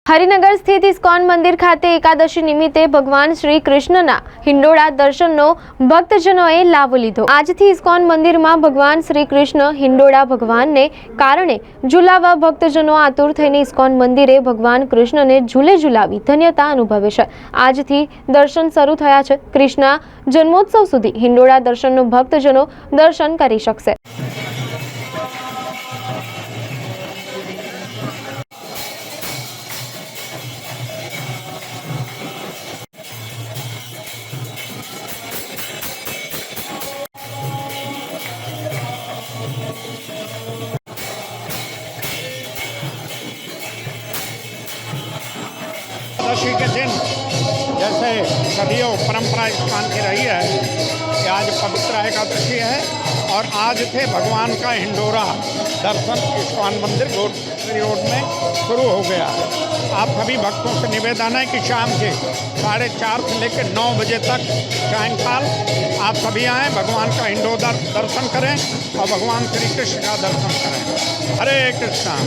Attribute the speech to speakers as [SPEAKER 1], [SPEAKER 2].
[SPEAKER 1] હરિનગર સ્થિત ઇસ્કોન મંદિર ખાતે એકાદશી નિમિત્તે ભગવાન શ્રી કૃષ્ણના હિંડોળા દર્શનનો ભક્તજનોએ લાભ લીધો। આજથી ઇસ્કોન મંદિરમાં ભગવાન શ્રી કૃષ્ણ હિંડોળા ભગવાનને કારણે ઝુલાવવા ભક્તજનો આતુર થઈને ઇસ્કોન મંદિરે ભગવાન કૃષ્ણને ઝૂલે ઝુલાવી ધન્યતા અનુભવે છે। આજથી દર્શન શરૂ થયા છે। કૃષ્ણ જન્મોત્સવ સુધી હિંડોળા દર્શનનો ભક્તજનો દર્શન કરી શકશે।
[SPEAKER 2] एकादशी के दिन जैसे सदियों परंपरा इस्कॉन की रही है कि आज पवित्र एकादशी है और आज थे भगवान का हिंडोरा दर्शन इस्कॉन मंदिर गोटरी रोड में शुरू हो गया है। आप सभी भक्तों से निवेदन है कि शाम के 4:30 से लेकर 9 बजे तक सायंकाल आप सभी आएँ, भगवान का हिंडोरा दर्शन करें और भगवान श्री कृष्ण का दर्शन करें। हरे कृष्णा।